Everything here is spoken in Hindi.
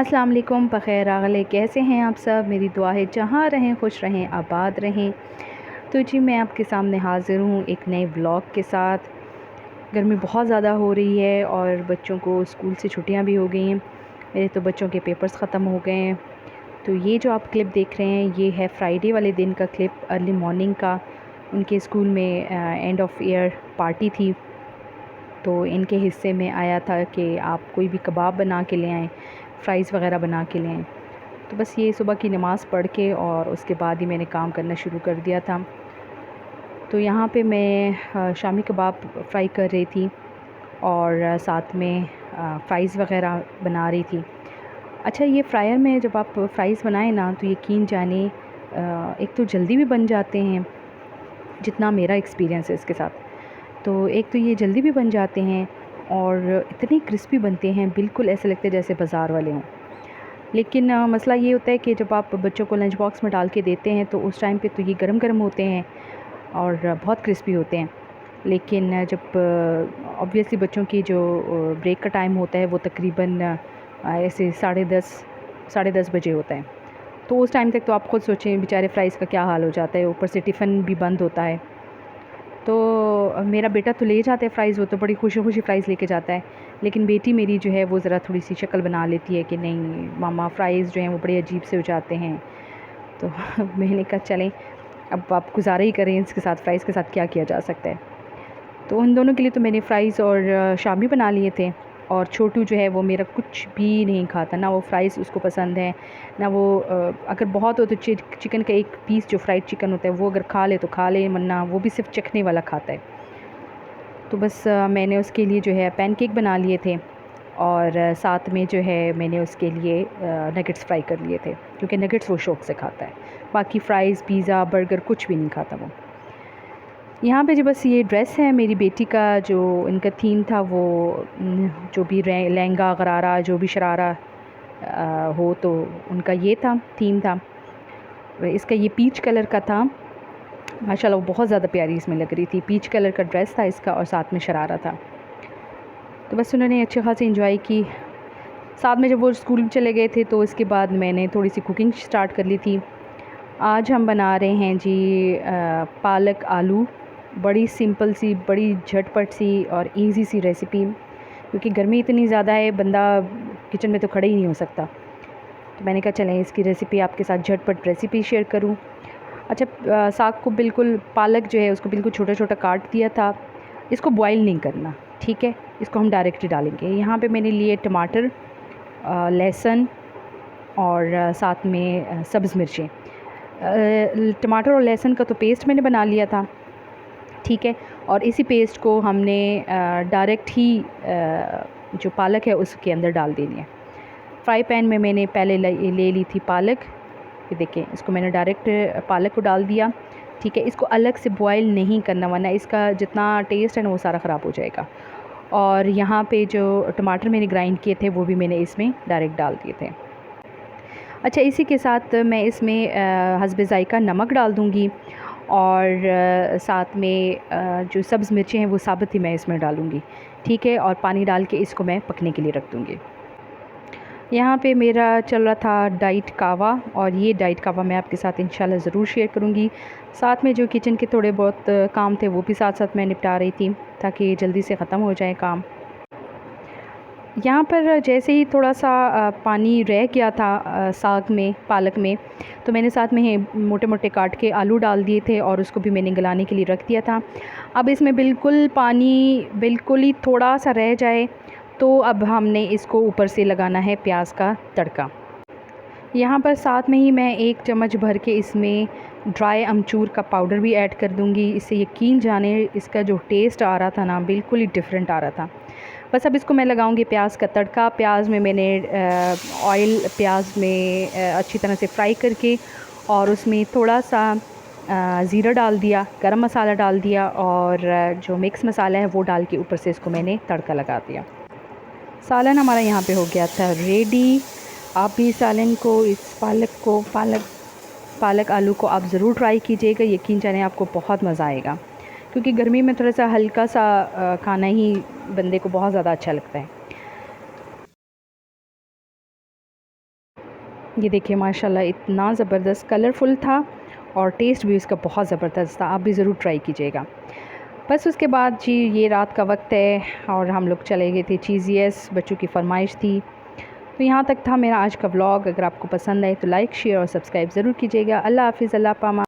अस्सलाम वालेकुम, बख़ैर आगले, कैसे हैं आप सब। मेरी दुआ है जहाँ रहें खुश रहें, आबाद रहें। तो जी मैं आपके सामने हाज़िर हूँ एक नए व्लॉग के साथ। गर्मी बहुत ज़्यादा हो रही है और बच्चों को स्कूल से छुट्टियाँ भी हो गई हैं। मेरे तो बच्चों के पेपर्स ख़त्म हो गए हैं। तो ये जो आप क्लिप देख रहे हैं ये है फ्राइडे वाले दिन का क्लिप, अर्ली मॉर्निंग का। उनके स्कूल में एंड ऑफ ईयर पार्टी थी, तो इनके हिस्से में आया था कि आप कोई भी कबाब बना के ले आएँ, फ़्राइज़ वग़ैरह बना के ले आएँ। तो बस ये सुबह की नमाज़ पढ़ के और उसके बाद ही मैंने काम करना शुरू कर दिया था। तो यहाँ पे मैं शामी कबाब फ्राई कर रही थी और साथ में फ़्राइज़ वग़ैरह बना रही थी। अच्छा, ये फ्रायर में जब आप फ़्राइज़ बनाएँ ना तो यकीन जानिए एक तो जल्दी भी बन जाते हैं, जितना मेरा एक्सपीरियंस है इसके साथ। तो एक तो ये जल्दी भी बन जाते हैं और इतने क्रिस्पी बनते हैं, बिल्कुल ऐसे लगते हैं जैसे बाज़ार वाले हों। लेकिन मसला ये होता है कि जब आप बच्चों को लंच बॉक्स में डाल के देते हैं तो उस टाइम पे तो ये गरम-गरम होते हैं और बहुत क्रिस्पी होते हैं। लेकिन जब ऑब्वियसली बच्चों की जो ब्रेक का टाइम होता है वो तकरीबन ऐसे साढ़े 10 बजे होता है। तो उस टाइम तक तो आप ख़ुद सोचें बेचारे फ़्राइज़ का क्या हाल हो जाता है, ऊपर से टिफ़िन भी बंद होता है। तो मेरा बेटा तो ले जाता है फ़्राइज़, वो तो बड़ी खुशी-खुशी फ़्राइज़ लेके जाता है। लेकिन बेटी मेरी जो है वो ज़रा थोड़ी-सी शक्ल बना लेती है कि नहीं मामा फ़्राइज़ जो हैं वो बड़े अजीब से हो जाते हैं। तो मैंने कहा चलें अब आप गुज़ारा ही करें, इसके साथ फ़्राइज़ के साथ क्या किया जा सकता है। तो उन दोनों के लिए तो मैंने फ़्राइज़ और शामी बना लिए थे। और छोटू जो है वो मेरा कुछ भी नहीं खाता, ना वो फ़्राइज़ उसको पसंद है, ना वो अगर बहुत हो तो चिकन का एक पीस जो फ्राइड चिकन होता है वो अगर खा ले तो खा ले, वरना वो भी सिर्फ़ चखने वाला खाता है। तो बस मैंने उसके लिए जो है पैनकेक बना लिए थे और साथ में जो है मैंने उसके लिए नगेट्स फ्राई कर लिए थे, क्योंकि नगेट्स वो शौक़ से खाता है। बाकी फ़्राइज़, पिज़्ज़ा, बर्गर कुछ भी नहीं खाता वो। यहाँ पे जो बस ये ड्रेस है मेरी बेटी का, जो इनका थीम था वो जो भी लहंगा गरारा जो भी शरारा हो, तो उनका ये था, थीम था। इसका ये पीच कलर का था। माशाल्लाह वो बहुत ज़्यादा प्यारी इसमें लग रही थी। पीच कलर का ड्रेस था इसका और साथ में शरारा था। तो बस उन्होंने अच्छे खासे एंजॉय की। साथ में जब वो स्कूल चले गए थे तो इसके बाद मैंने थोड़ी सी कुकिंग स्टार्ट कर ली थी। आज हम बना रहे हैं जी पालक आलू। बड़ी सिंपल सी, बड़ी झटपट सी और इजी सी रेसिपी, क्योंकि गर्मी इतनी ज़्यादा है बंदा किचन में तो खड़े ही नहीं हो सकता। तो मैंने कहा चलें इसकी रेसिपी आपके साथ झटपट रेसिपी शेयर करूं। अच्छा, साग को बिल्कुल, पालक जो है उसको बिल्कुल छोटा-छोटा काट दिया था। इसको बॉयल नहीं करना, ठीक है, इसको हम डायरेक्ट ही डालेंगे। यहाँ पे मैंने लिए टमाटर, लहसुन और साथ में सब्ज़ मिर्चें। टमाटर और लहसुन का तो पेस्ट मैंने बना लिया था, ठीक है। और इसी पेस्ट को हमने डायरेक्ट ही जो पालक है उसके अंदर डाल देनी है। फ्राई पैन में मैंने पहले ले ली थी पालक। ये देखें, इसको मैंने डायरेक्ट पालक को डाल दिया, ठीक है। इसको अलग से बॉयल नहीं करना, वरना इसका जितना टेस्ट है ना वो सारा ख़राब हो जाएगा। और यहाँ पे जो टमाटर मैंने ग्राइंड किए थे वो भी मैंने इसमें डायरेक्ट डाल दिए थे। अच्छा, इसी के साथ मैं इसमें हस्बे ज़ायक़ा नमक डाल दूँगी और साथ में जो सब्ज़ मिर्चें हैं वो साबुत ही मैं इसमें डालूँगी, ठीक है। और पानी डाल के इसको मैं पकने के लिए रख दूँगी। यहाँ पे मेरा चल रहा था डाइट कावा, और ये डाइट कावा मैं आपके साथ इंशाल्लाह ज़रूर शेयर करूँगी। साथ में जो किचन के थोड़े बहुत काम थे वो भी साथ-साथ मैं निपटा रही थी, ताकि जल्दी से ख़त्म हो जाए काम। यहाँ पर जैसे ही थोड़ा सा पानी रह गया था साग में, पालक में, तो मैंने साथ में मोटे-मोटे काट के आलू डाल दिए थे और उसको भी मैंने गलाने के लिए रख दिया था। अब इसमें बिल्कुल पानी बिल्कुल ही थोड़ा सा रह जाए तो अब हमने इसको ऊपर से लगाना है प्याज का तड़का। यहाँ पर साथ में ही मैं 1 चम्मच भर के इसमें ड्राई अमचूर का पाउडर भी ऐड कर दूँगी। इससे यकीन जाने इसका जो टेस्ट आ रहा था ना, बिल्कुल ही डिफरेंट आ रहा था। बस अब इसको मैं लगाऊंगी प्याज का तड़का। प्याज में मैंने ऑयल प्याज में अच्छी तरह से फ्राई करके और उसमें थोड़ा सा ज़ीरा डाल दिया, गरम मसाला डाल दिया और जो मिक्स मसाला है वो डाल के ऊपर से इसको मैंने तड़का लगा दिया। सालन हमारा यहाँ पे हो गया था रेडी। आप भी सालन को, इस पालक आलू को आप ज़रूर ट्राई कीजिएगा। यकीन जाने आपको बहुत मज़ा आएगा, क्योंकि गर्मी में थोड़ा सा हल्का सा खाना ही बंदे को बहुत ज़्यादा अच्छा लगता है। ये देखिए माशाल्लाह इतना ज़बरदस्त कलरफुल था और टेस्ट भी इसका बहुत ज़बरदस्त था। आप भी ज़रूर ट्राई कीजिएगा। बस उसके बाद जी ये रात का वक्त है और हम लोग चले गए थे चीज़ियस, बच्चों की फरमाइश थी। तो यहाँ तक था मेरा आज का व्लॉग। अगर आपको पसंद आए तो लाइक शेयर और सब्सक्राइब ज़रूर कीजिएगा। अल्लाह हाफ़िज़, अल्लाह पामा।